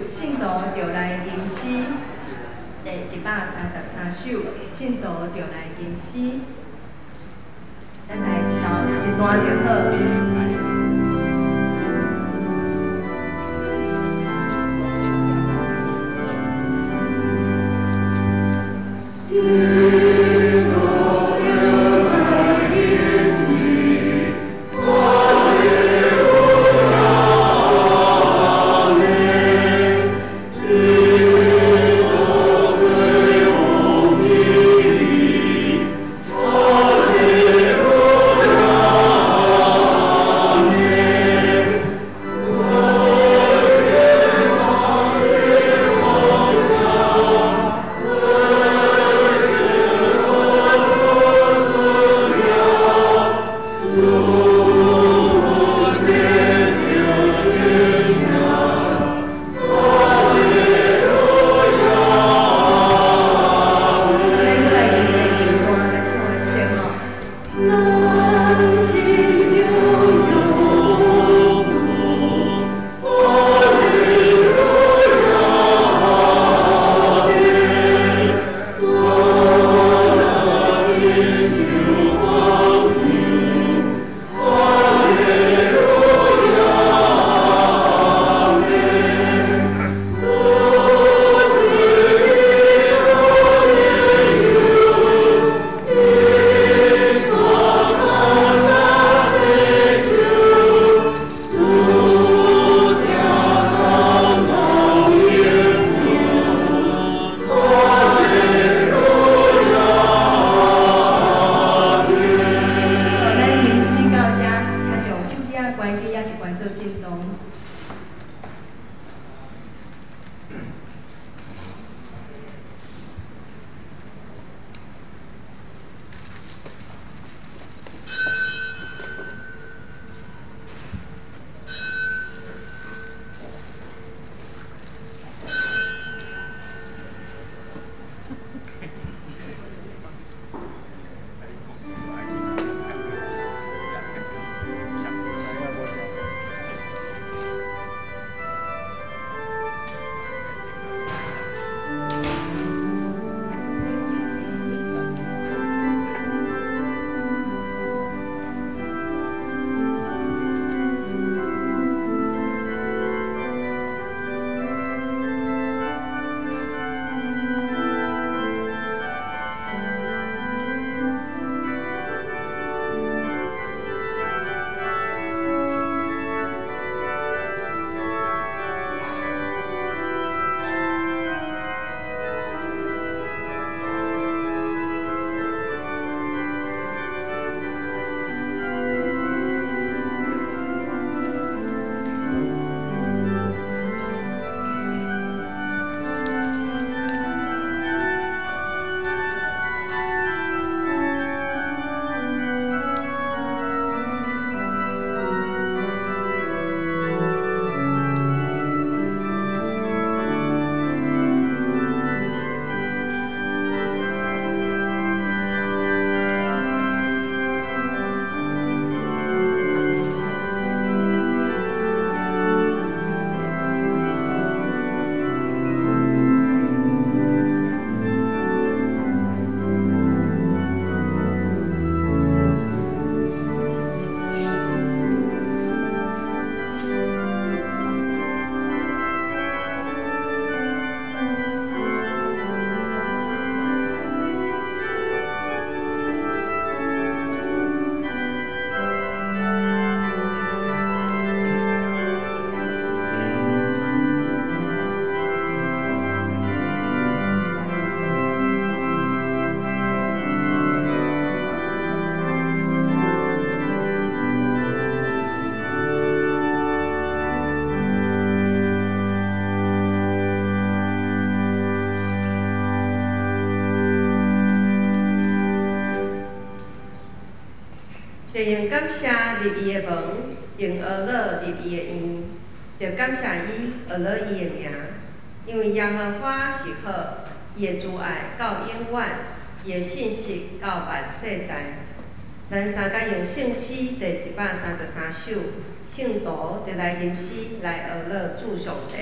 信徒就来吟诗。第133首，信徒就来吟诗。咱来头一段就好。 就用感谢入伊的门，用学乐入伊的院，就感谢伊学乐伊的名，因为耶和华是好，伊的慈爱到永远，伊的信实到万世代。咱三甲用圣诗第133首，圣徒就来吟诗来学乐祝上帝。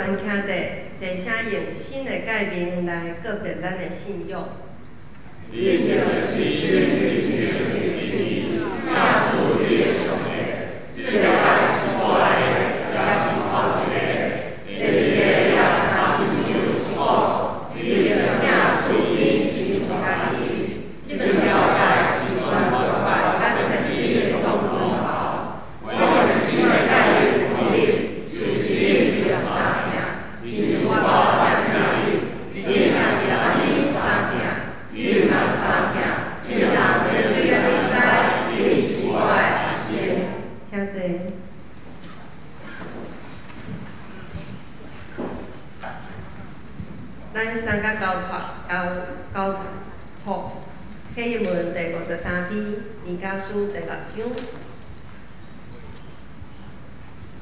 愿兄弟一声用新的界面来告别咱的信仰。你的自信亚主你的上帝，这个是我的，也是好一个，第二个也三就是我，你的亚主你是家己，这种了解是全部怪咱神你的总功劳。我用新的概念鼓励，就是你的三件，是我两件，你两件安尼三件，你那三件，就让面对你知，你是我的心。请坐。咱三甲交托启义文第53篇，弥迦书第6章。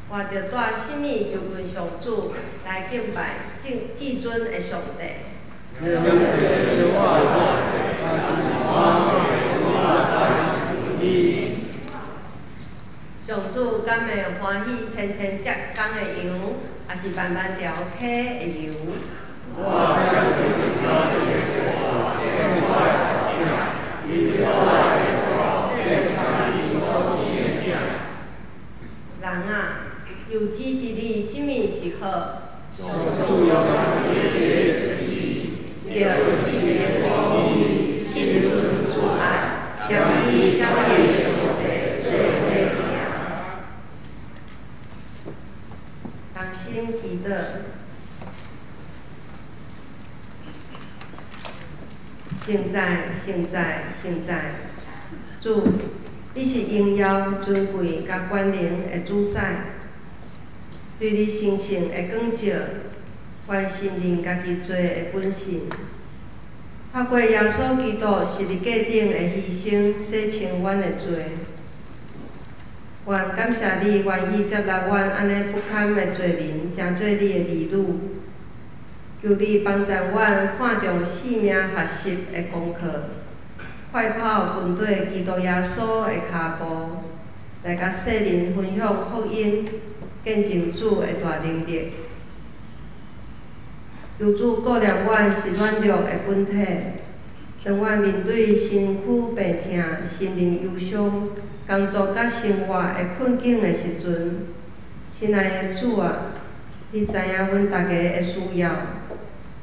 活着带心意就问上主来敬拜至尊的上帝。上主敢会欢喜千千接工的羊，也是万万条溪的油。人啊，又指示你什么是好？就是公义、心存主爱，让你甲耶上帝做伙行。同心祈祷。现在，主，你是荣耀、尊贵、甲权能的主宰，对你神圣的光照，凡信任家己做的本性，透过耶稣基督十字架顶的牺牲，洗清阮的罪。愿感谢你愿意接纳阮安尼不堪的罪人，成做你的儿女。求你帮助阮看重生命学习的功课，快跑跟对基督耶稣的脚步，来甲世人分享福音，见证主的大能力。求主顾念阮是软弱的本体，当阮面对身躯病痛、心灵忧伤、工作甲生活的困境的时阵，亲爱的主啊，你知影阮大家的需要。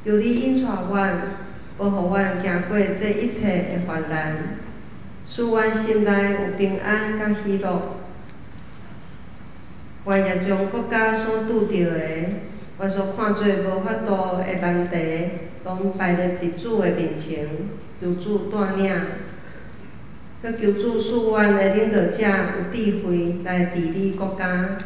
求你引带阮，保护阮行过这一切的患难，使阮心内有平安甲喜乐。愿也将国家所拄着的，我所看做无法度的难题，拢摆咧伫主的面前，求主带领。佮求主使阮的领导者有智慧来治理国家。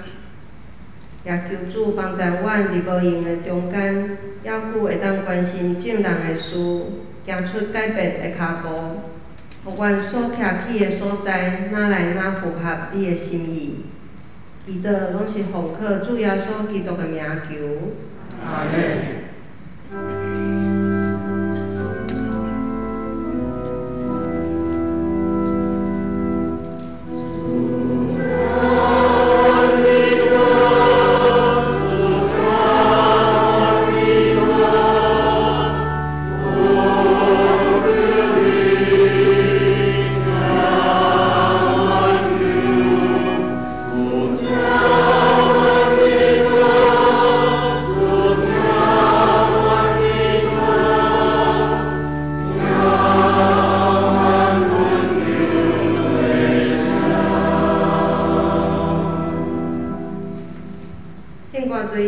也求主帮助阮伫无用的中间，还久会当关心正人的事，行出改变的脚步，互阮所徛起的所在哪来哪符合你的心意。祈祷拢是奉靠主耶稣基督的名求。阿门。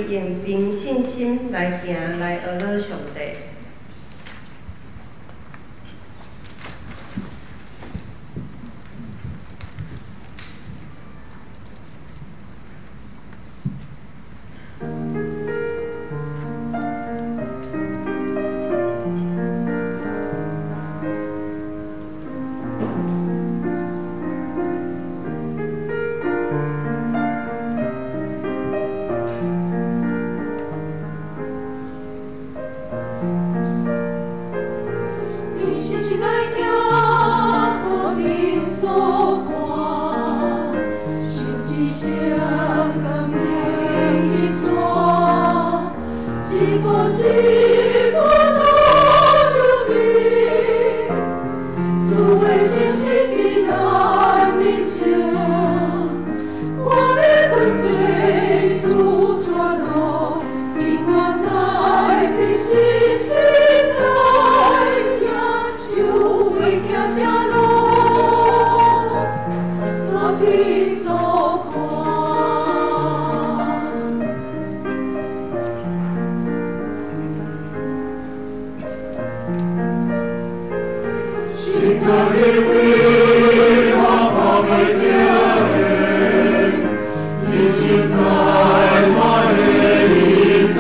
用凭信心来行，来学乐上帝。路，因我在必是心来也就会行这路，我必所看。是个因为我怕被丢人，你现在我的一生，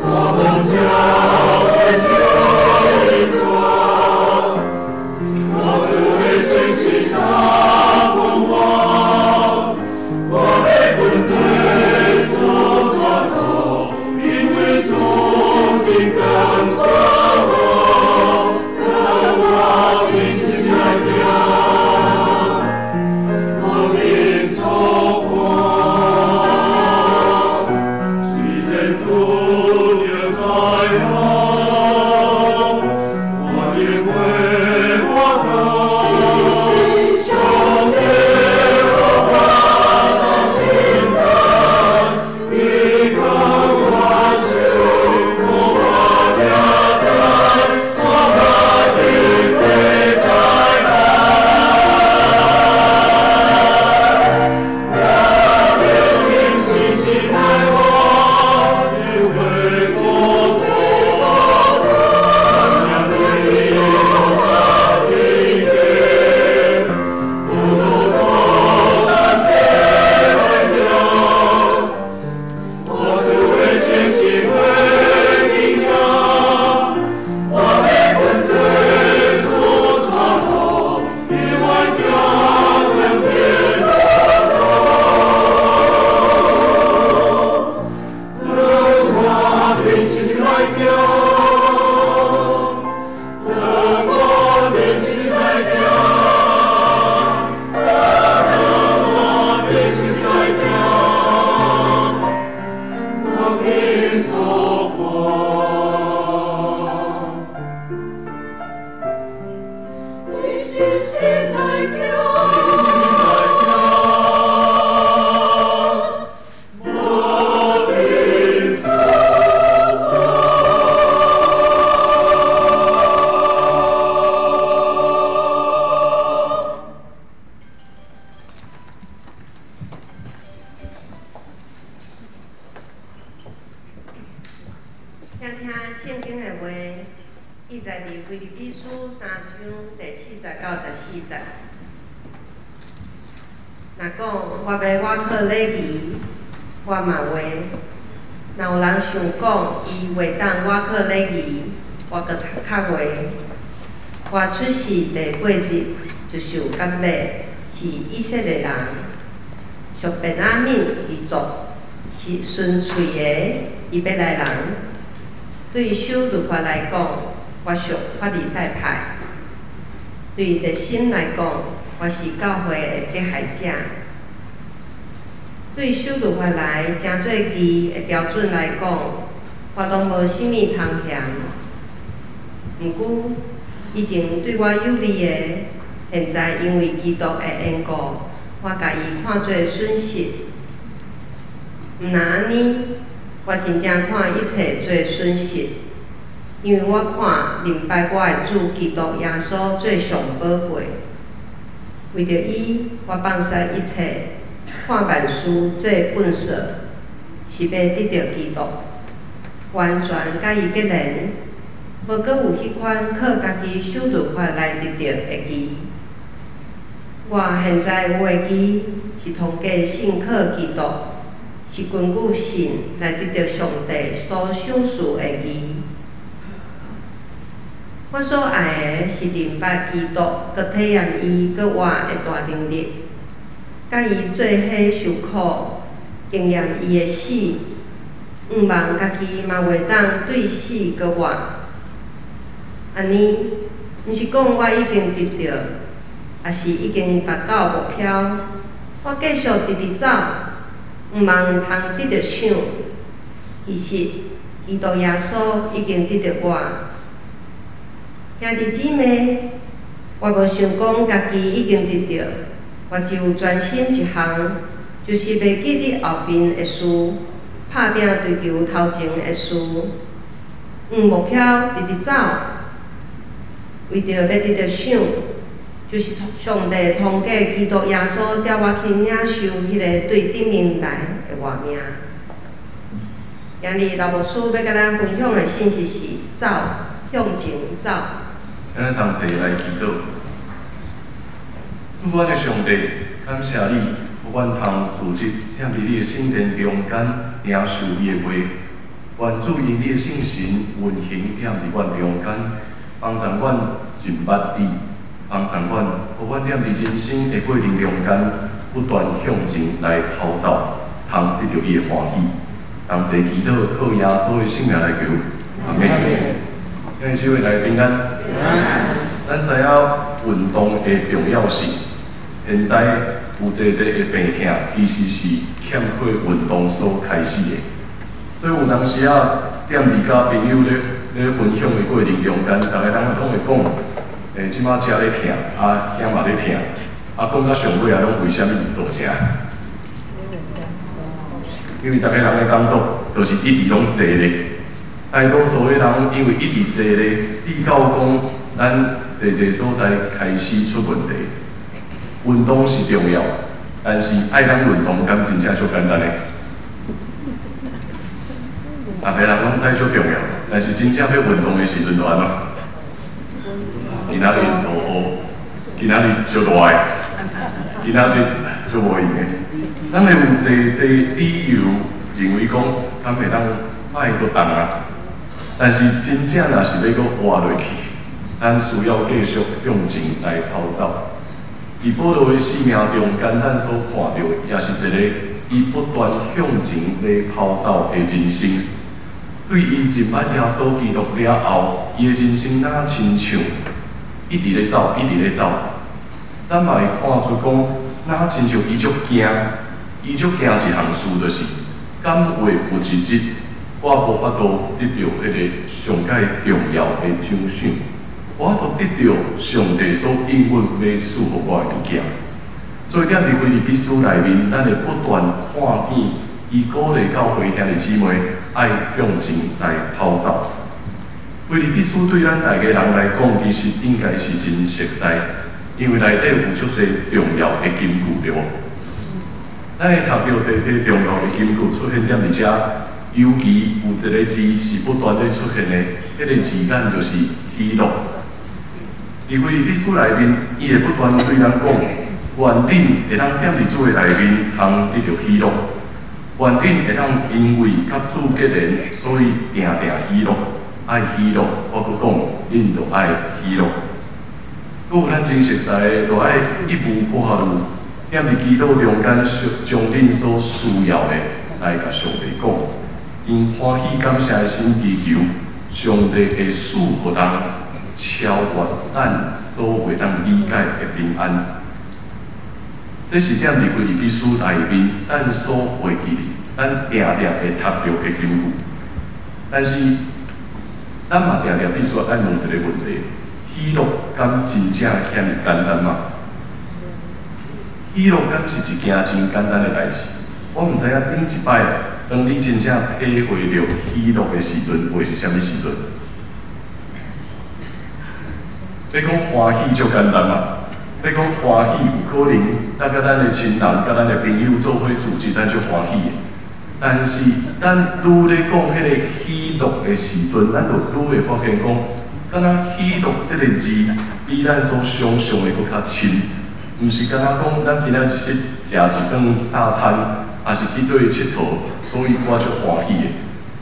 我不叫有一座，我只会随时打滚我，我被滚对所抓落，因为从今跟着我，等我一起来掉，我的所过，虽然都留在我，我也为我的兄弟和我的心脏，一个我是我的在，我们的归在我的心心爱我，只为做我，让你有我的天，不能的天为了，我只为先行为你要，我被滚对所抓落，一万条人别落落，等我被心来掉，等我被心来掉，等我被心来掉，我必所过。你心心来叫，我必所过。听听圣经的话，记载伫腓立比书3章第40到14节。若讲我要瓦克礼仪，我嘛话；若有人想讲伊袂当瓦克礼仪，我搁较话。我出世第8日就受割礼，是以色列人，属便雅悯支族，是顺粹的以色列人。对守律法来讲，我属法利赛派；对热心来讲，我是教会的迫害者。对守律法来诚做义的标准来讲，我拢无啥物通嫌。毋过，以前对我有利的，现在因为基督的缘故，我甲伊看做损失。毋若安尼，我真正看一切做损失，因为我看明白我的主基督耶稣最上宝贵。为着伊，我放下一切，看万事做本色，是要得到基督，完全甲伊结连，无阁有迄款靠家己守律法来得到的义。我现在有的义，是通过信靠基督。是根据信来得到上帝所赏赐的义。我所爱的是明白基督，佮体验伊佮我的大能力，甲伊做伙受苦，经验伊的死，毋望家己嘛袂当对死佮活。安尼，毋是讲我已经得到，也是已经达到目标，我继续直直走。毋望通得到啥，其实基督耶稣已经得到我。兄弟姊妹，我无想讲家己已经得到，我只有专心一项，就是袂记伫后面的事，拍拼追求头前的事，目标直直走，为着要直直想，就是上帝通过基督耶稣带我去领受迄个对顶面来的画面。今日老牧师要甲咱分享的信息是走，向前走。请咱同齐来祈祷。主我的上帝，感谢你，阮通自己踮伫你的圣殿中间领受你的话。愿主因你的圣神运行踮伫阮中间，帮助阮认捌你，帮助阮，互阮踮伫人生的过程中间，不断向前来跑走，通得到你的欢喜。同齐祈祷，靠耶稣的圣名来求，阿门。今日这位来平安。咱知影运动的重要性。现在有侪的病痛，其实是欠缺运动所开始的。所以有当时啊，踮伫甲朋友咧分享的过程中间，大家人拢会讲，即马遮咧痛，啊遐嘛咧痛，啊讲到上尾啊，拢为虾米做啥？因为大家人的工作都是一直拢坐咧，大多数的人因为一直坐咧，直到讲咱坐所在开始出问题。运动是重要，但是爱咱运动敢真正足简单的。逐个人拢知足重要，但是真正要运动的时阵就安怎？今仔日落雨，今仔日足热的，今仔日足无用的。咱会有侪理由认为讲，敢会当卖搁动啊。但是真正若是要搁活落去，咱需要继续向前来跑走。伫保罗的生命中间，咱所看到，也是一个伊不断向前来跑走的人生。对伊认捌耶稣基督了后，伊的人生哪亲像一直咧走，一直咧走。咱嘛会看出讲，哪亲像伊足惊，伊足惊一项事，就是敢会有一日，我无法度得到迄个上界重要的奖赏。我都得到上帝所应允要赐予我的物件，所以踮伫腓立比书内面，咱会不断看见伊鼓励教会兄弟姊妹爱向前来跑走。腓立比书对咱大家人来讲，其实应该是真熟悉，因为内底有足侪重要的金句对无？咱会读到侪重要的金句出现踮伫遮，尤其有一个字是不断咧出现的，迄个字眼就是喜乐。伫腓立比书内面，伊会不断对咱讲，愿恁会当踮伫主的内面，通得到喜乐；愿恁会当因为甲主结连，所以定定喜乐，爱喜乐。我阁讲，恁着爱喜乐。阁有咱真熟悉的，着爱一步跨入，踮伫基督中间，将恁所需要的来甲上帝讲，因欢喜感谢的心祈求，上帝会赐予人。超越咱所袂当理解的平安，这是踮伫腓立比书内面，咱所会记哩，咱定定会读到的金句。但是，咱嘛定定必须要爱问一个问题：喜乐敢真正遐尼简单吗？喜乐敢是一件真简单的代志？我毋知影顶一摆，当你真正体会到喜乐的时阵，会是啥物时阵？要讲欢喜就简单嘛，要讲欢喜有可能，咱甲咱的亲人、甲咱的朋友做伙组织，咱就欢喜的。但是咱愈咧讲迄个喜乐的时阵，咱就愈会发现讲，敢若喜乐这个字比咱所想象的搁较深，毋是敢若讲咱今仔日食一顿大餐，也是去对佚佗，所以我就欢喜的。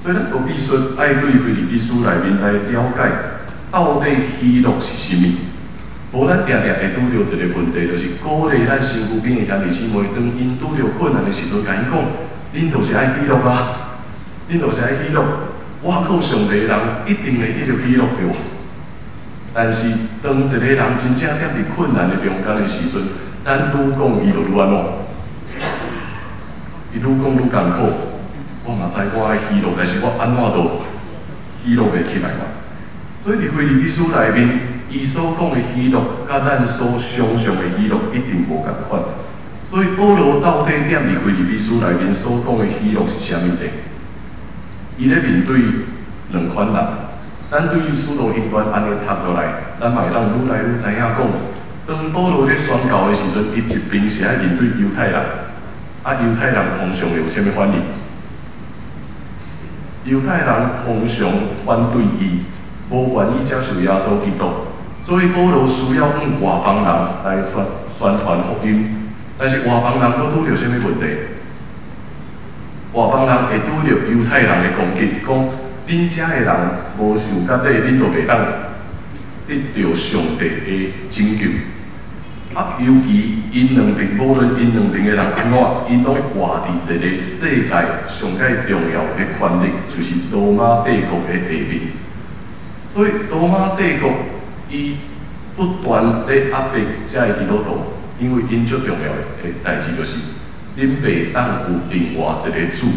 所以咱就必须爱对腓立比书内面来了解。到底喜乐是啥物？无咱定定会拄到一个问题，就是鼓励咱身躯边的兄弟姊妹，当因拄到困难的时阵，甲伊讲，恁就是爱喜乐啊，恁就是爱喜乐。我靠上帝的人一定会得到喜乐对无？但是当一个人真正踮伫困难的中间的时阵，咱愈讲伊就愈安怎？伊愈讲愈艰苦。我嘛知我爱喜乐，但是我安怎都喜乐袂起来嘛？所以伫腓立比书内面，伊所讲的喜乐，甲咱所想象的喜乐一定无共款。所以保罗到底踮伫腓立比书内面所讲的喜乐是啥物呢？伊咧面对两款人，咱对于使徒行传安尼读落来，咱嘛会当愈来愈知影讲，当保罗咧宣教的时阵，伊一边是爱面对犹太人，犹太人通常有啥物反应？犹太人通常反对伊，无愿意接受耶稣基督，所以保罗需要向外邦人来宣传福音。但是外邦人都拄着啥物问题？外邦人会拄着犹太人的攻击，讲恁遮的人无受割礼，恁就袂当得到上帝的拯救。尤其因两边，无论因两边的人安怎，因拢活伫一个世界上界重要的权力，就是罗马帝国的下面。所以罗马帝国伊不断咧压迫遮的基督徒。因为因最重要的代志就是，恁袂当有另外一个主，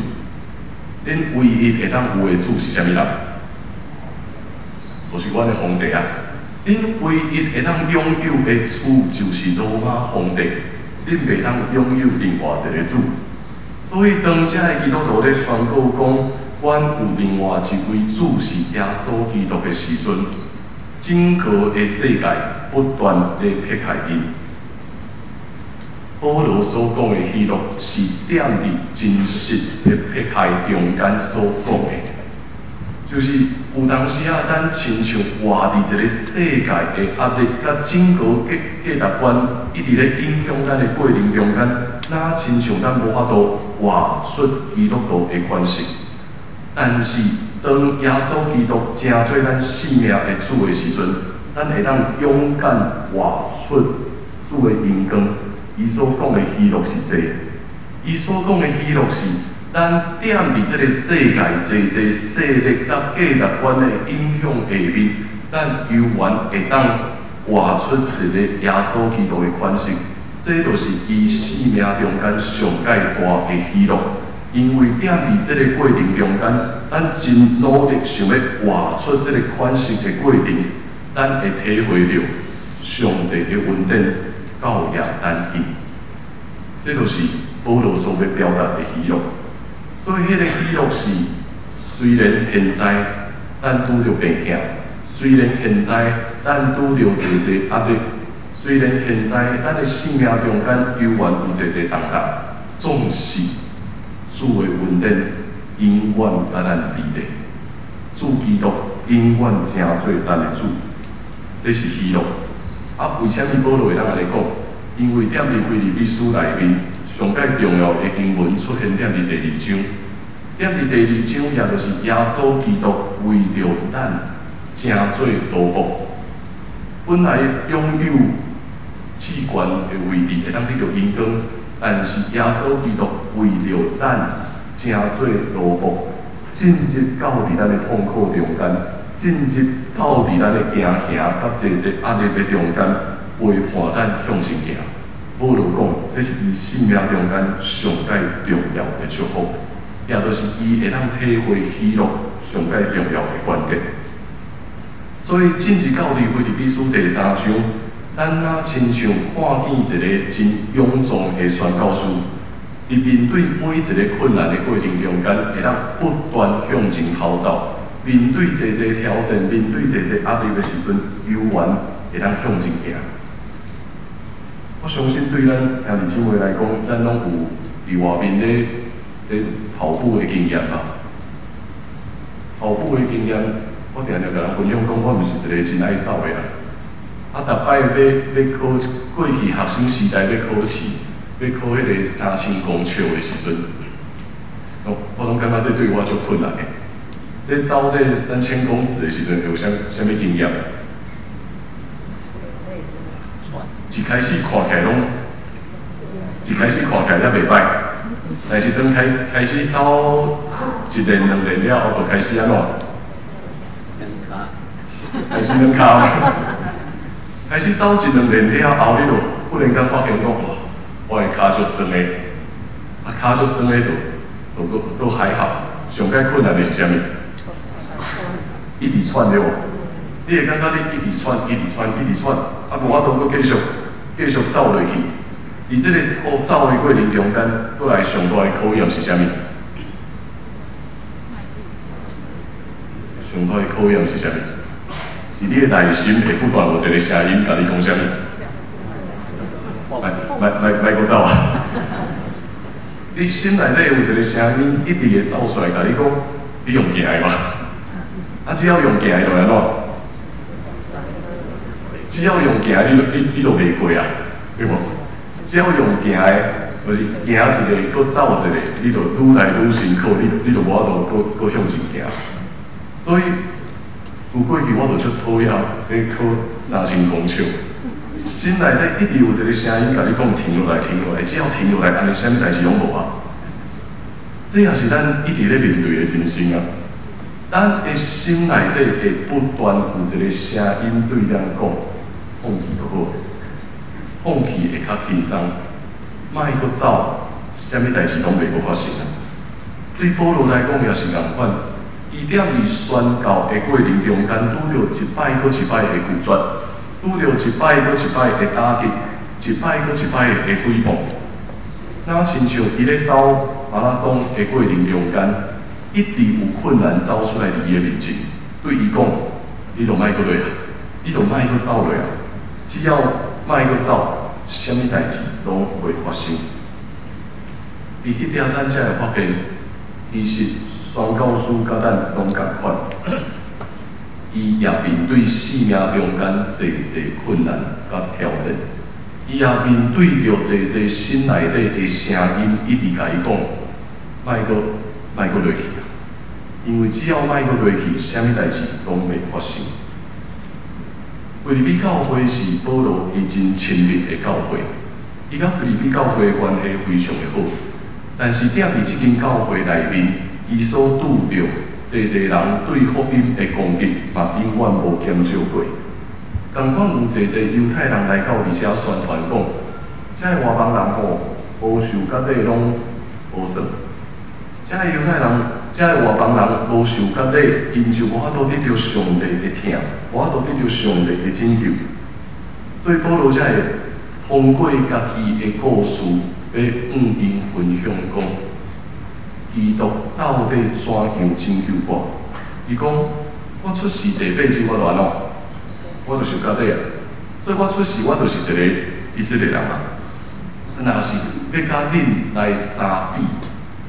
恁唯一会当有的主是啥物人？就是阮的皇帝啊！恁唯一会当拥有的主就是罗马皇帝，恁袂当拥有另外一个主。所以当遮的基督徒咧宣告讲，阮有另外一位主是耶稣基督的时阵，整个的世界不断咧迫害因。保罗所讲的喜乐，是踮伫真实的迫害中间所讲的，就是有当时啊，咱亲像活伫一个世界的压力甲整个价值观一直咧影响咱的过程中间，咱亲像咱无法度活出基督徒的款式。但是当耶稣基督成做咱生命的主的时阵，咱会当勇敢活出主的荣光。伊所讲的喜乐是这，伊所讲的喜乐是，咱踮伫这个世界这势力甲价值观的影响下面，咱犹原会当活出一个耶稣基督的款式。这就是伊生命中间上界大的喜乐，因为踮伫这个过程中间，咱真努力想要活出这个款式的过程，咱会体会到上帝的恩典。教也咱因，这就是保罗所要表达的喜乐。所以，迄个喜乐是，虽然现在咱拄着病痛，虽然现在咱拄着济压力，虽然现在咱的生命中间犹原有济动荡，总是主的恩典永远甲咱伫咧，主基督永远成做咱的主，这是喜乐。为什么保罗会当安尼讲？因为踮伫腓立比书内面，上界重要的经文出现踮伫第2章。踮伫第2章，也就是耶稣基督为着咱成做奴仆，本来拥有至高的位置，会当得到荣光，但是耶稣基督为着咱成做奴仆，进入到伫咱的痛苦中间。进入到伫咱的行行甲济压力的中间，陪伴咱向前行。保罗讲，这是伊生命中间上界重要的祝福，也就是伊会当体会喜乐上界重要的关键。所以进入到腓立比书第3章，咱若亲像看见一个真勇壮的宣教师，伊面对每一个困难的过程中间，会当不断向前跑走。面对济挑战，面对济压力的时阵，犹原会当向前行。我相信对咱兄弟姊妹来讲，咱拢有伫外面咧跑步的经验吧。跑步的经验，我定定甲人分享讲，我毋是一个真爱走的人。逐摆要考过去学生时代要考试，要考迄个3000公尺的时阵，我拢感觉这对我足困难的。咧走这3000公尺的时阵，有啥物经验？一开始看起来也袂歹，但是当开始走1练2练了后，就开始安怎？开始软脚。开始走1、2练了后，你就忽然间发现讲，我的脚足酸的，脚足酸的都还好。上界困难的是啥物？一直喘对无？你会感觉你一直喘，无法度搁继续走落去。伫即个走的过程中间，过来上大的考验是啥物？上大的考验是啥物？是你的内心会不断有一个声音，甲你讲啥物？莫搁走啊！你心内底有一个声音，一直会走出来，甲你讲，你用行的嘛？啊，只要用行的就安怎？只要用行的，你就袂过啊，对无？只要用行的，就是行一个，搁走一个，你就愈来愈辛苦，你就无法度搁向前行。所以，自过去我就足讨厌咧考3000公尺。心内底一直有一个声音甲你讲停落来，停落来，只要停落来，安尼啥物代志拢无啊。这也是咱一直咧面对的人生啊。咱的心内底会不断有一个声音对咱讲，放弃就好，放弃会较轻松，莫搁走，啥物代志拢袂搁发生啊。对保罗来讲也是共款，伊踮伫宣教的过程中间，拄着一摆搁一摆的拒绝。拄着一摆搁一摆的打击，一摆搁一摆的诽谤，那亲像伊咧走马拉松的过程中间，一直有困难走出来伫伊的面前，对伊讲：你就莫搁落啊，你就莫搁走落啊，只要莫搁走，啥物代志拢袂发生。伫迄点咱才会发现，其实宣教师甲咱拢共款。伊也面对生命中间侪困难甲挑战，伊也面对着侪心内底的声音，一直甲伊讲，莫搁落去，因为只要莫搁落去，啥物代志拢袂发生。菲律宾教会是保罗伊真亲密的教会，伊甲菲律宾教会的关系非常的好，但是踮伫即间教会内面，伊所拄着侪人对福音的攻击，嘛永远无减少过。共款有侪犹太人来到而且宣传讲，遮个外邦人吼，无受甲礼拢无算。遮个犹太人，遮个外邦人无受甲礼，因就无法度得到上帝的疼，无法度得到上帝的拯救。所以保罗才会通过家己的故事，要因分享讲。基督到底怎样拯救我？伊讲，我出世第8周我就安怎？我就受教底啊，所以我出世我就是一个以色列人啊。若是要甲恁来相比，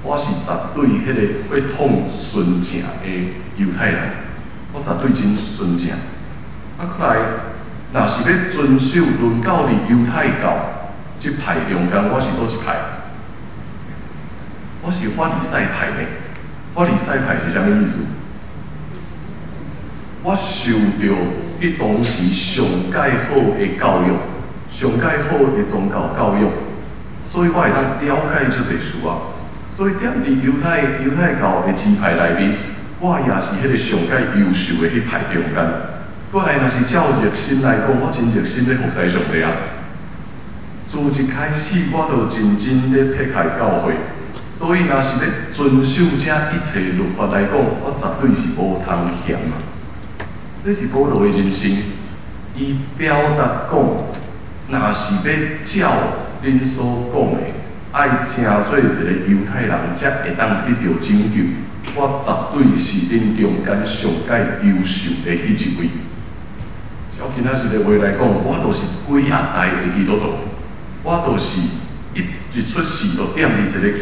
我是绝对迄个血统纯正的犹太人，我绝对真纯正。啊，过来，若是要遵守论到伫犹太教即派中间，我是倒一派？我是法利赛派的，法利赛派是啥物意思？我受到迄当时上介好的教育，上介好的宗教教育，所以我会当了解足侪事啊。所以踮伫犹太教的支派内面，我也是迄个上介优秀的迄派中间。过来若是照热心来讲，我真热心咧服侍上帝啊。自一开始，我就认真咧撇开教会。所以，若是要遵守这一切律法来讲，我绝对是无通嫌啊。这是保罗的人生，伊表达讲，若是要照恁所讲的，爱成做一个犹太人，才会当得到拯救。我绝对是恁中间上介优秀的迄一位。照今仔日的话来讲，我就是几下代的基督徒，我就是一出世就踮伫一个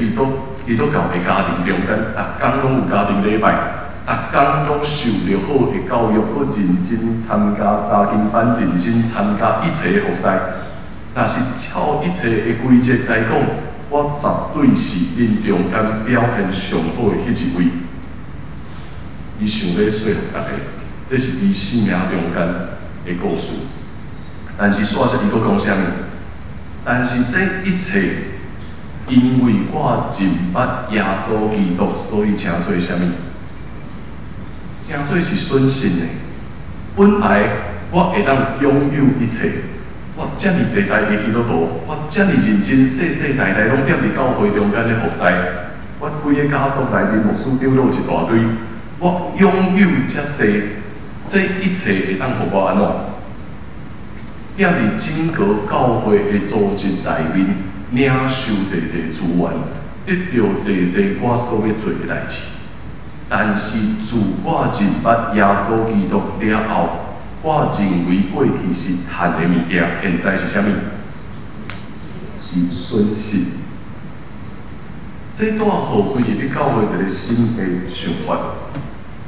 基督教的家庭中间，逐工拢有家庭礼拜，逐工拢受着好的教育，佮认真参加查经班，认真参加一切的服侍。若是照一切的规则来讲，我绝对是恁中间表现上好的迄一位。伊想要说服大家，这是伊生命中间的故事。但是煞说伊佫讲啥物？但是这一切，因为我认捌耶稣基督，所以称做啥物？称做是顺信的。本来我会当拥有一切，我遮尔济代的基督徒，我遮尔认真，世世代代拢踮伫教会中间咧服侍，我规个家族内面牧师长老一大堆，我拥有遮济，这一切会当互我安怎？踮伫整个教会的组织内面，领受济资源，得到济我所要做的代志。但是自我认捌耶稣基督了后，我认为过去是赚的物件，现在是啥物？是损失。这带后悔入去教会一个新的想法，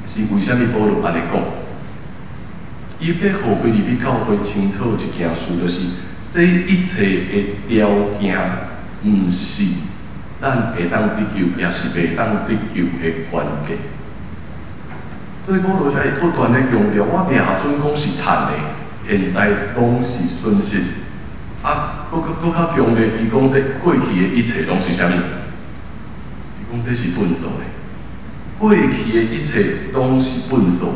是为虾米保罗安尼讲？伊要后悔入去教会清楚一件事，就是这一切的条件，毋是咱会当得救，也是袂当得救的关键。所以保罗才不断地强调，我掠准讲是赚的，现在拢是损失。搁较强烈，伊讲这过去的一切拢是啥物？伊讲这是粪扫的。过去的一切拢是粪扫。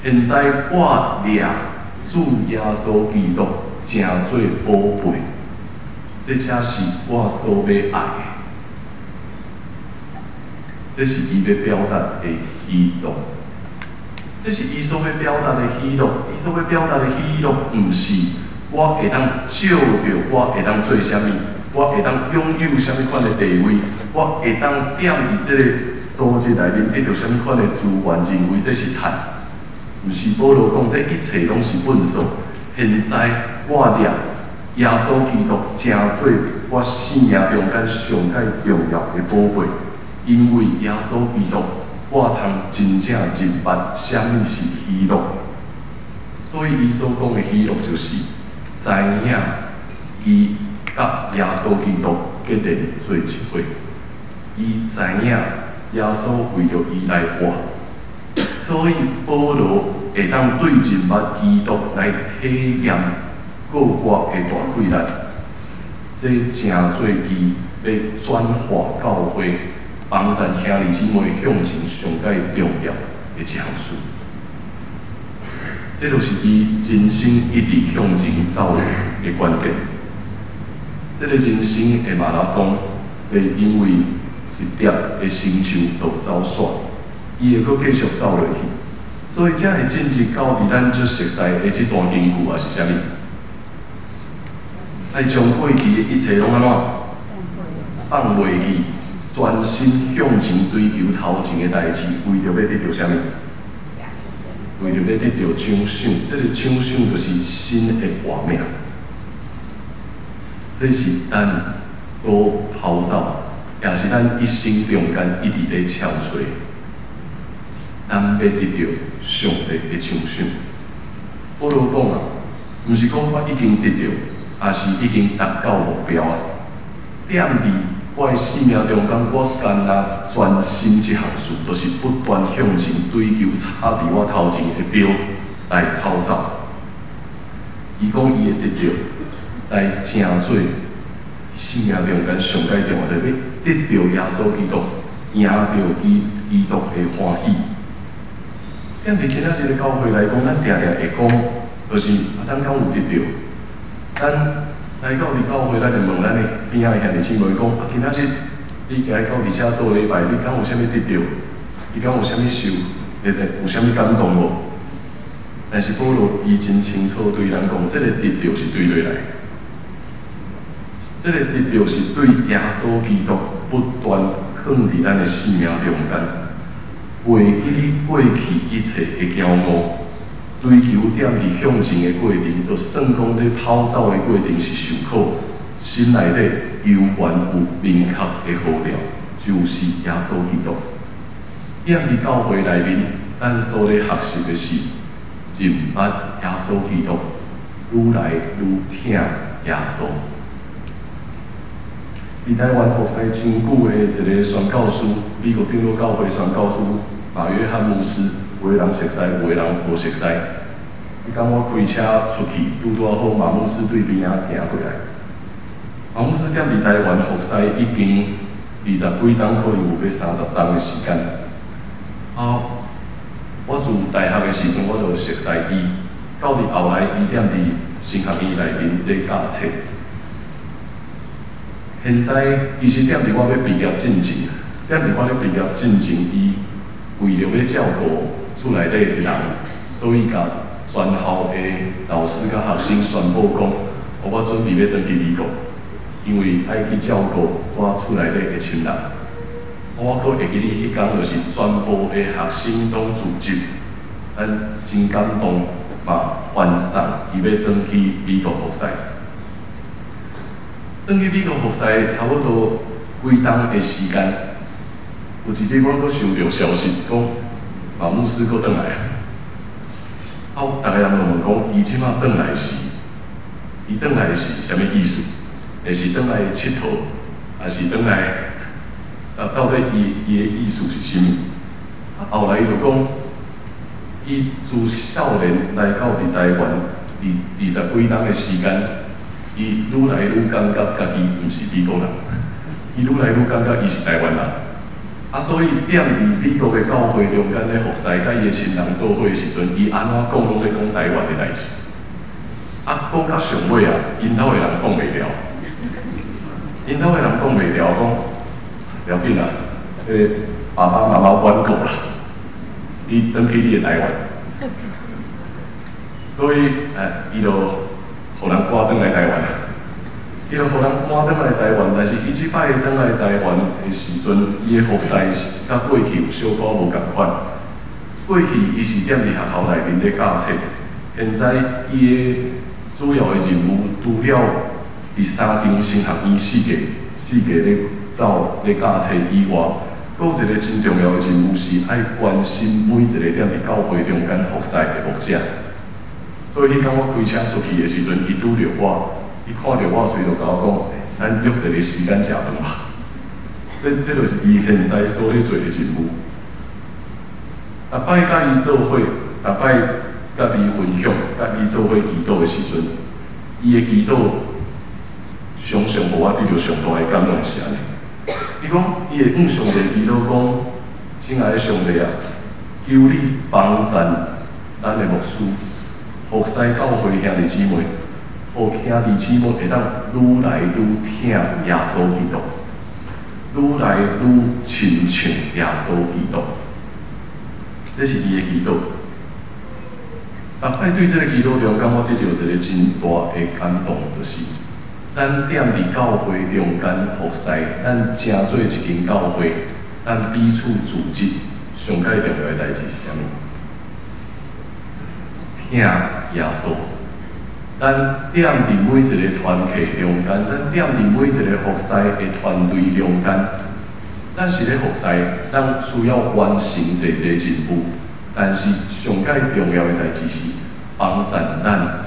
现在我掠主耶稣基督诚做宝贝，这才是我所要爱的。这是伊要表达的喜乐。这是伊所要表达的喜乐。伊所要表达的喜乐，毋是我会当照着我会当做啥物，我会当拥有啥物款的地位，我会当踮伫这个组织内面得到啥物款的资源，认为这是赚。毋是保罗讲，这一切拢是粪扫。现在我掠耶稣基督诚做我生命中间上界重要的宝贝，因为耶稣基督，我通真正认捌啥物是喜乐。所以伊所讲的喜乐，就是知影伊甲耶稣基督结连做一伙，伊知影耶稣为着伊来活。所以保罗会当对认捌基督来体验各国的大困难，这诚做伊要转化教会，帮助兄弟姊妹向前上界重要的一项事。这就是伊人生一直向前走的关键。这个人生的马拉松，袂因为一粒的成就就走煞。伊会阁继续走落去，所以才会进入到伫咱最熟悉的这段经句啊是啥物？爱将过去的一切拢安怎放袂去，专心向前追求头前的代志，为着要得到啥物？为着要得到奖赏，这个奖赏就是新的活命。这是咱所跑走，也是咱一生中间一直咧敲碎。咱要得到上帝的奖赏。保罗讲啊，毋是讲我已经得到，也是已经达到目标啊。踮伫我的生命中间，我干那专心一项事，就是不断向前追求插伫我头前的标来跑走。伊讲伊会得到，来诚做生命中间上界重要的，要得到耶稣基督，赢到基督的欢喜。踮伫今仔日的教会来讲，咱常常会讲，就是咱敢有得到？咱来到伫教会，咱就问咱的边仔的兄弟姊妹讲，今仔日你来到伫遮做礼拜，你敢有啥物得到？你敢有啥物受？有啥物感动无？但是保罗伊真清楚对咱讲，这个得到是对落来，这个得到是对耶稣基督不断放伫咱的生命中间。袂记你过去一切的骄傲，追求踮伫向前的过程，就算讲咧跑走的过程是受苦，心内底犹原有明确的号召，就是耶稣基督。踮伫教会内面，咱所咧学习的是认捌耶稣基督，愈来愈疼耶稣。伫台湾服侍真久的一个宣教师，美国长老教会宣教师马约翰牧师，有的人熟悉，有的人无熟悉。伊讲我开车出去，拄拄好马牧师对边仔行过来。马牧师踮伫台湾服侍已经20几冬，可能有要30冬的时间。我自大学的时阵，我就熟悉伊。到伫后来，伊踮伫神学院内面咧教册。现在其实踮伫我要毕业进前，踮伫我咧毕业进前，伊为了要照顾厝内底的人，所以甲全校的老师甲学生宣布讲，我准备要转去美国。因为爱去照顾我厝内底的亲人，我阁会记得迄天就是全部的学生拢自集，咱真感动嘛，欢送伊要转去美国服侍。转去美国服侍差不多几冬的时间，有一日我阁收到消息，讲马牧师阁转来啊。大家人就问讲，伊即马转来是，伊转来是啥物意思？是转来佚佗，还是转来？到底伊的意思是啥物？后来伊就讲，伊自少年来到伫台湾20几冬的时间，伊愈来愈感觉家己毋是美国人，伊愈来愈感觉伊是台湾人。所以踮伫美国的教会中间咧服侍，甲伊的亲人做伙的时阵，伊安怎讲拢咧讲台湾的代志。讲到上尾因兜的人讲袂了，因兜的人讲袂了，讲了紧啦，爸爸妈妈管够啦，伊转去你的台湾，所以伊就互人赶转来台湾。伊就互人赶转来台湾，但是伊即摆转来台湾的时阵，伊的服侍是甲过去有小可无共款。过去伊是踮伫学校内面咧教册，现在伊的主要的任务除了伫三重神学院四界咧走咧教册以外，阁有一个真重要的任务是爱关心每一个踮伫教会中间服侍的牧者。所以迄天我开车出去的时阵，伊拄着我。伊看到我，随就甲我讲：“咱约一个时间食饭吧。”这就是伊现在所咧做的任务。逐摆甲伊做伙，逐摆甲伊分享，甲伊做伙祈祷的时阵，伊的祈祷常常互我得到上大的感动是安尼。伊讲，伊会向上帝祈祷讲：“亲爱的上帝啊，求你帮赞咱的牧师，服侍教会兄弟姊妹。”互兄弟姊妹会当愈来愈听耶稣基督，愈来愈亲像耶稣基督，这是伊的祈祷。逐摆对这个祈祷中间，我得到一个真大的感动，就是咱踮伫教会中间服侍，咱成做一间教会，咱彼此组织，上界重要的代志是啥物？听耶稣。咱踮伫每一个团契中间，咱踮伫每一个服侍的团队中间，咱是咧服侍，咱需要完成一个任务。但是上界重要的代志是帮赞咱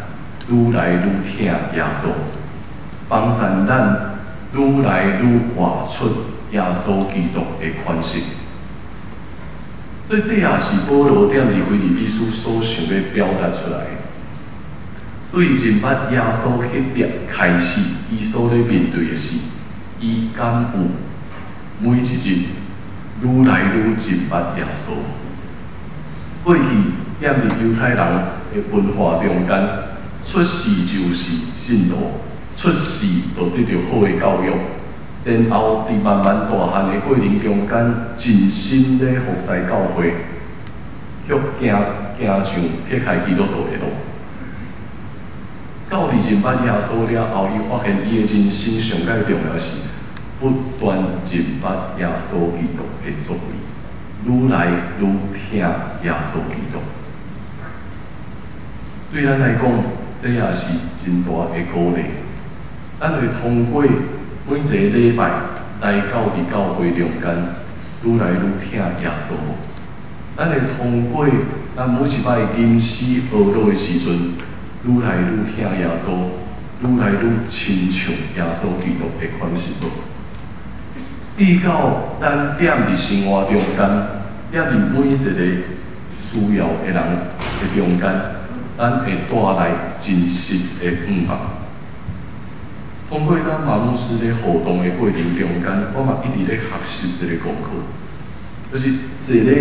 愈来愈听耶稣，帮赞咱愈来愈活出耶稣基督的款式。所以这也是保罗踮伫腓立比书所想要表达出来的。对认捌耶稣迄点开始，伊所咧面对的是，伊敢有每一日愈来愈认捌耶稣。过去踮伫犹太人的文化中间，出世就是信徒，出世就得到好的教育，然后伫慢慢大汉的过程中间，尽心咧服侍教会，却行上撇开基督徒的路。到伫认捌耶稣了后，伊发现伊的人生上界重要是不断认捌耶稣基督的作为，愈来愈听耶稣基督。对咱来讲，这也是真大的鼓励。咱会通过每一个礼拜来到伫教会中间，愈来愈听耶稣。咱会通过咱每一摆吟诗学路的时阵。愈来愈听耶稣，愈来愈亲像耶稣基督的款式路。直到咱踮伫生活中间，踮伫每一个需要的人的中间，咱会带来真实的盼望。通过咱马牧师咧互动的过程中间，我嘛一直咧学习一个功课，就是一个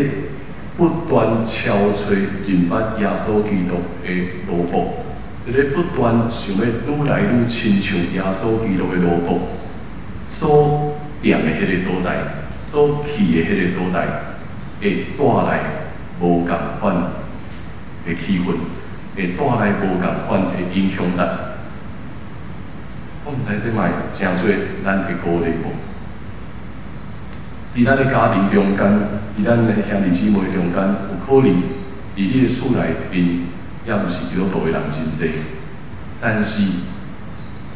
不断敲吹认捌耶稣基督的罗卜。一个不断想要愈来愈亲像耶稣基督的罗卜，所踮的迄个所在，所去的迄个所在，会带来无共款的气氛，会带来无共款的影响力。我毋知这嘛真做咱会鼓励无？伫咱的家庭中间，伫咱的兄弟姊妹中间，有可能伫你的厝内面，也毋是基督徒的人真济，但是，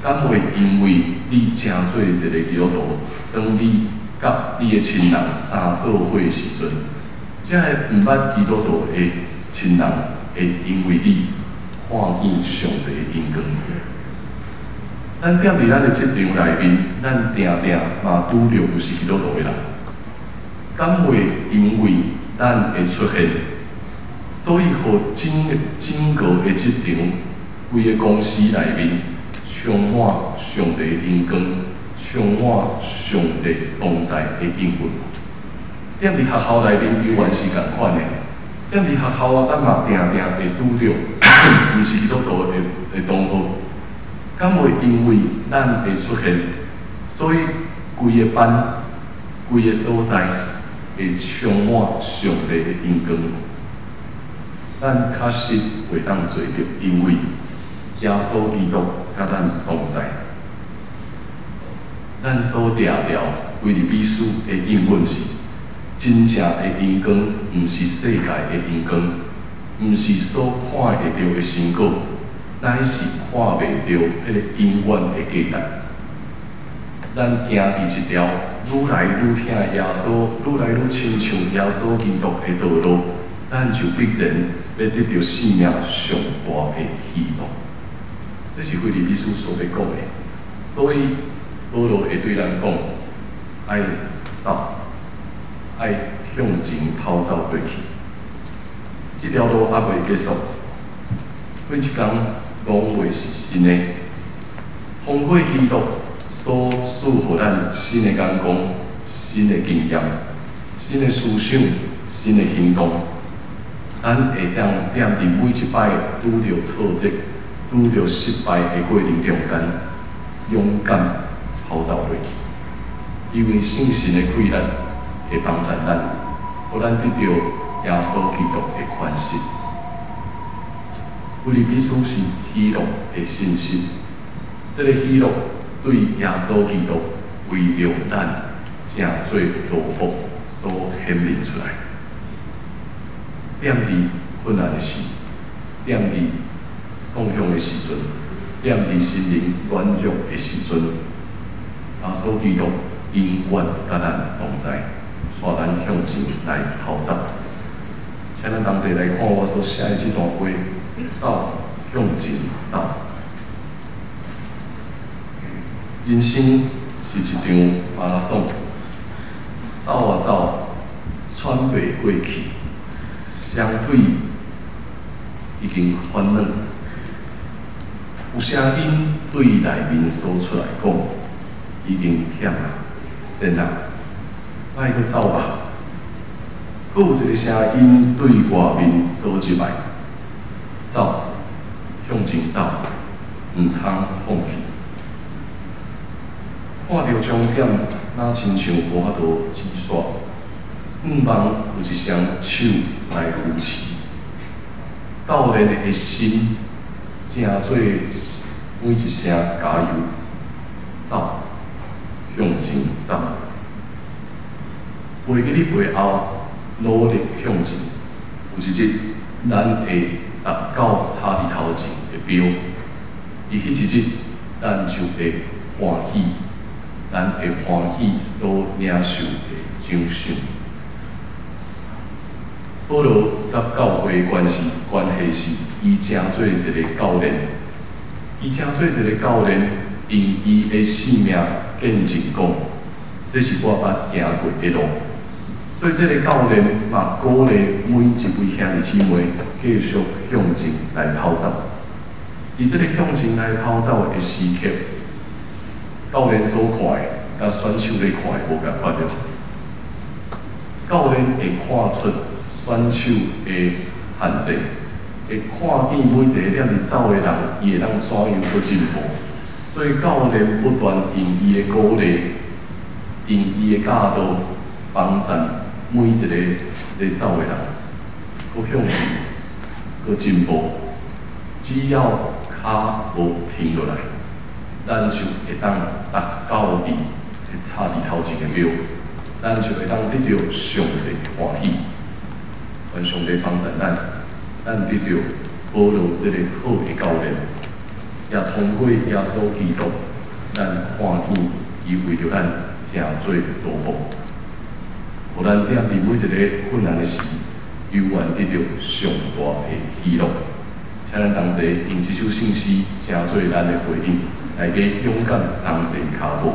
敢会因为你真做一个基督徒，当你甲你的亲人相做伙的时阵，这个毋捌基督徒的亲人会因为你看见上帝的恩光。咱踮伫咱的职场内面，咱定定嘛拄着毋是基督徒的人，敢会因为咱的出现，所以互整个的职场，规个公司内面充满上帝的恩光，充满上帝同在的应允。踮伫学校内面，犹原是共款的。踮伫学校啊，咱嘛定定会拄着毋是基督徒的同学。敢会因为咱的出现，所以规个班、规个所在会充满上帝的恩光？咱确实会当做着，因为耶稣基督甲咱同在。咱所掠着为入比书的应允是，真正的恩光，毋是世界的恩光，毋是所看会到的成果。乃是看袂到迄个永远的价值。咱行伫一条愈来愈听耶稣、愈来愈亲像耶稣基督的道路，咱就必然要得到生命上大的希望。这是腓立比书所要讲的。所以保罗会对咱讲，爱走，爱向前跑走过去。这条路还袂结束，每一天。拢袂是新的，通过基督所赐予咱新的眼光、新的经验、新的思想、新的行动，咱会当踮伫每一摆拄着挫折、拄着失败的过程中间，勇敢跑走过去。因为圣神的贵人会帮助咱，互咱得到耶稣基督的宽恕。腓立比书是喜乐的信息，这个喜乐对耶稣基督为着咱正做罗卜所显明出来。踮伫困难的时，踮伫丧向的时阵，踮伫心灵软弱的时阵，耶稣基督永远甲咱同在，带咱向前来跑走。请咱同齐来看我所写的这段话。走，向前走。人生是一场马拉松，走啊走，喘袂过去，双腿已经翻软。有声音对内面说出来讲，已经忝啊，先啊，莫阁走吧。阁有一个声音对外面说入来。走，向前走，毋通放弃。看到终点，哪亲像无法度直煞，毋茫有一双手来扶持。教练的心，正做每一声加油，走，向前走。袂记你背后努力向前，有一日咱会。到差伫头前的标，伊迄一日，咱就会欢喜，咱会欢喜所领受的奖赏。保罗甲教会的关系是，伊正做一个教练，伊正做一个教练，用伊的性命见证讲，这是我捌行过的路。所以，这个教练嘛，鼓励每一位兄弟姊妹继续向前来跑走。伫这个向前来跑走的时刻，教练所看的，甲选手咧看的无共款了。教练会看出选手的限制，会看见每一个踮伫走的人，伊会当怎样去进步。所以，教练不断用伊的鼓励，用伊的教导，帮助。每一个咧走的人，搁向前，搁进步，只要脚无停落来，咱就会当达到伫插伫头前的庙，咱就会当得到上帝欢喜，愿上帝帮助咱得到保留这个好的教练，也通过耶稣基督，咱看见伊为着咱诚做劳碌，互咱踮伫每一个困难的时，永远得到上大的喜乐。请咱同齐用这首圣诗，诚做咱的回应，来给勇敢同齐脚步。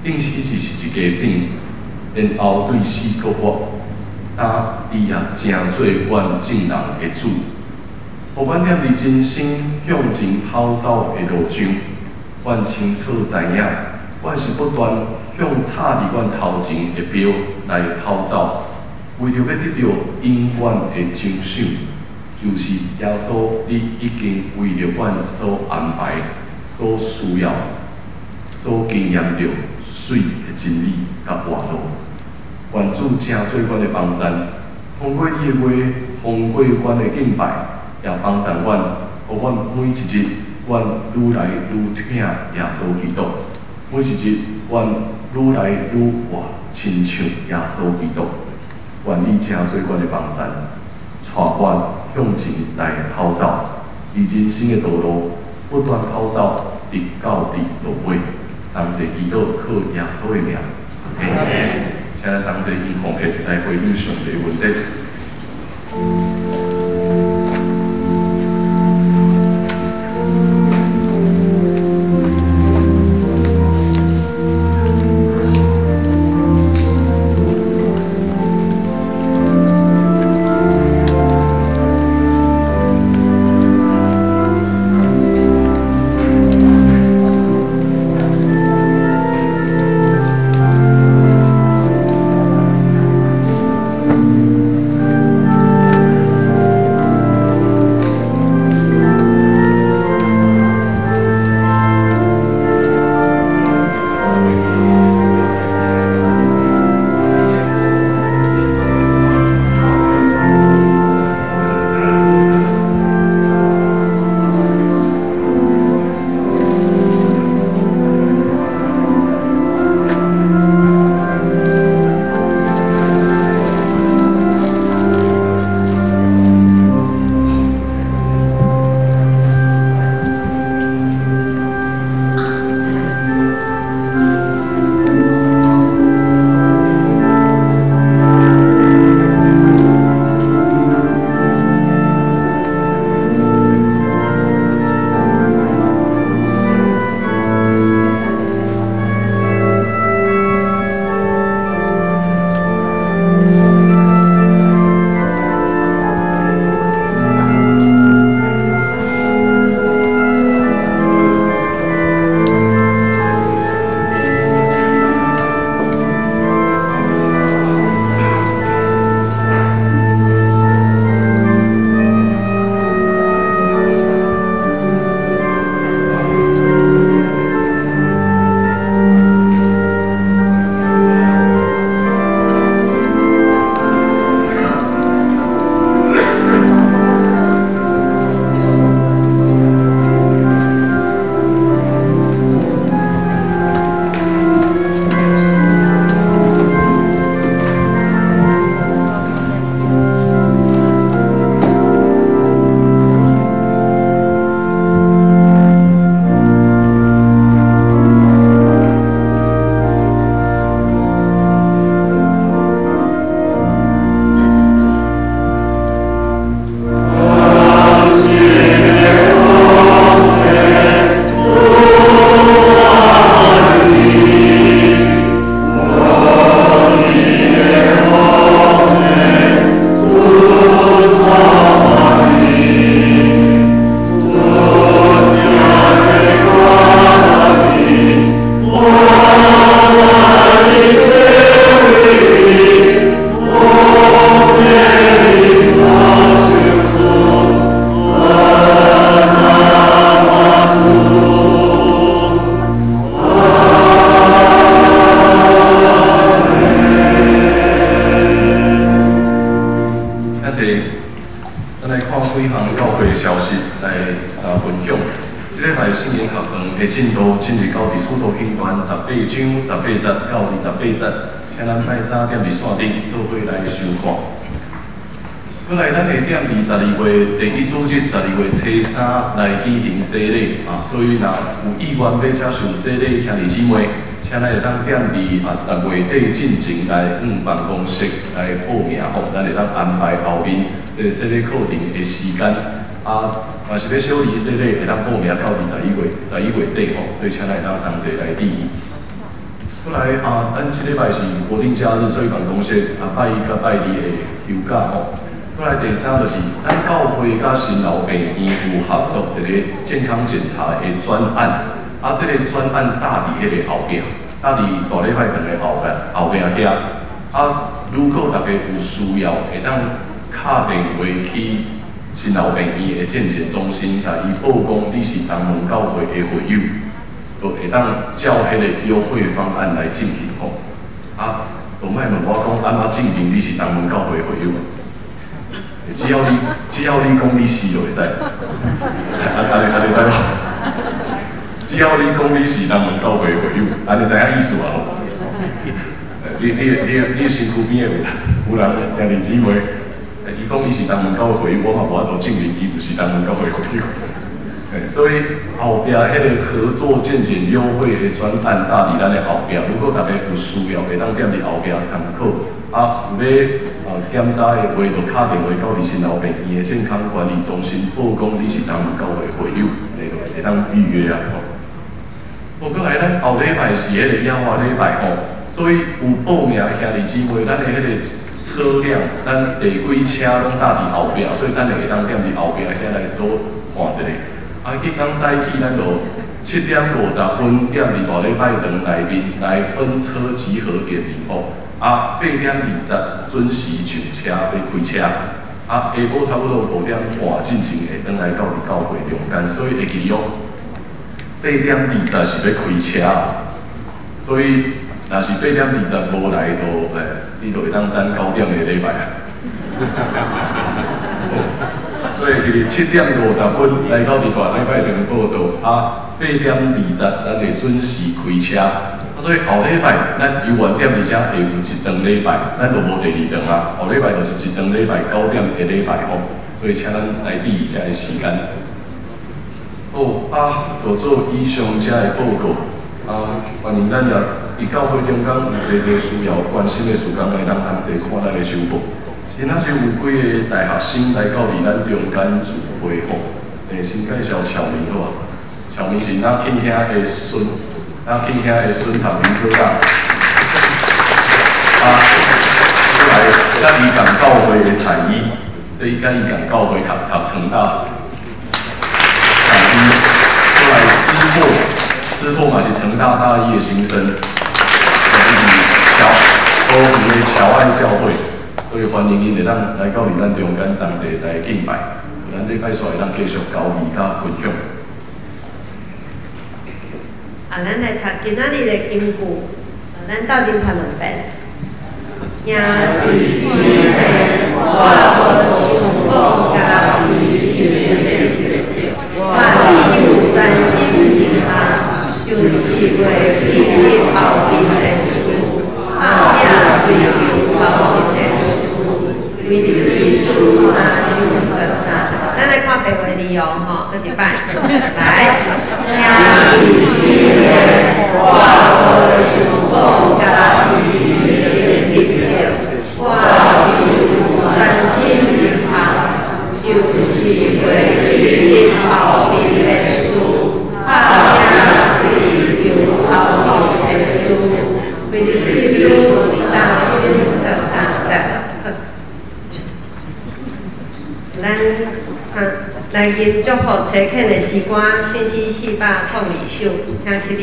定时是一家店，然后对死国我，但伊也诚做阮正人的主。互阮踮伫人生向前跑走的路上，阮清楚知影，阮是不断向插伫阮头前的标来跑走，为着要得到永远的奖赏，就是耶稣你已经为着阮所安排、所需要、所经验着水的真理甲活路。愿主诚做阮的帮助，通过你的话，通过阮的敬拜，也帮助阮，互阮每一日，阮愈来愈听耶稣基督；每一日，阮愈来愈活亲像耶稣基督。愿你诚做阮的帮助，带阮向前来跑走，以人生的道路不断跑走，直到伫落尾。同齐祈祷靠耶稣的名，阿门。现在同齐以奉献来回应上帝的问题。咱来看几项教会消息来分享。即礼拜圣言学堂的进度进入到第使徒行传18章18节到28节，请咱拜3点伫线顶做伙来收看。过来，咱会点22月第1主日，12月初3来举行洗礼啊，所以若有意愿要接受洗礼，兄弟姊妹，请咱会当点伫10月底进前来办公室来报名吼，咱会当安排后面这个洗礼课程的时间啊，嘛是要小离洗礼，会当报名到11月底吼，所以请咱会当同齐来注意。过来咱这礼拜是国定假日，所以办公室拜1甲拜2的休假吼。过来第3就是，咱教会甲新老病院有合作一个健康检查的专案，这个专案搭伫迄个后壁，搭伫大礼拜堂的后壁遐。如果大家有需要，会当敲电话去新老病院的健检中心，甲伊报讲你是东门教会的会友，就会当照迄个优惠方案来进行吼。就莫问我讲安怎证明你是东门教会的会友。只要你讲你是就会使，安尼知无？只要你讲你是东门教会的会友，安尼知影意思啊？你身躯边有人兄弟姊妹，伊讲伊是东门教会会友，我嘛无法度证明伊不是东门教会会友。所以后壁迄个合作健检优惠的专案搭伫咱的后壁，如果大家有需要，会当踮伫后壁参考。有要检查的话，就敲电话到伫新老病院的健康管理中心报讲你是东门教会会友，会当预约啊。过来，咱后礼拜是迄个亚华礼拜吼，所以有报名的兄弟姊妹，咱的迄个车辆，咱第几车拢搭伫后壁，所以咱会当踮伫后壁遐来数看一下。去刚早起，咱就7点50分踮伫大礼拜堂内面来分车集合点名吼。8点20准时上车要开车。下晡差不多5点半进前会转来到伫教会中间，所以会记哦。8点20是要开车，所以若是8点20无来，你就会当等9点的礼拜啊。所以7点50分来到伫大礼拜堂报道，8点20咱会准时开车。所以后礼拜咱游园点而且会有一顿礼拜，咱就无第2顿啊。后礼拜就是一顿礼拜9点的礼拜吼，所以请咱来注意一下的时间。就做以上这的报告。欢迎咱伫教会中间有侪需要关心的事工来当同齐看咱的收报。今仔日有几个大学生来到伫咱中间聚会吼，先介绍乔明好啊。乔明是咱庆兄的孙。庆兄的孙唐明科长，过来甲伊共教会的产医，伊甲伊共教会读成大产医，过来知拓嘛是成大大一的新生，高雄的侨爱教会，所以欢迎因会当来到咱中间同齐来敬拜，咱礼拜煞会当继续交易甲分享。咱来读今仔日的金句，咱斗阵读2遍。兄弟姊妹，我想讲甲你一遍，我只有专心听他，就是为你后面的事，后壁追求后面的事，为你数3就13。咱来看白话字哦，吼，搁一摆，来，兄弟姊妹，我想讲甲你一遍，我是专心一行，就是为你后面的事，后壁追求后面的事，为你数3就13节。来迎祝福齐恳的诗歌，信息402首，请起立。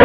我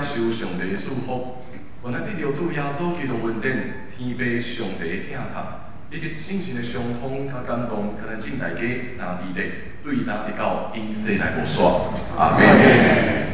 受上帝的祝福。原来你着主耶稣基督恩典，天父上帝的疼痛，以及圣神的相通甲感动，甲咱敬大家三位一体，对答一到，因世来无煞。阿门。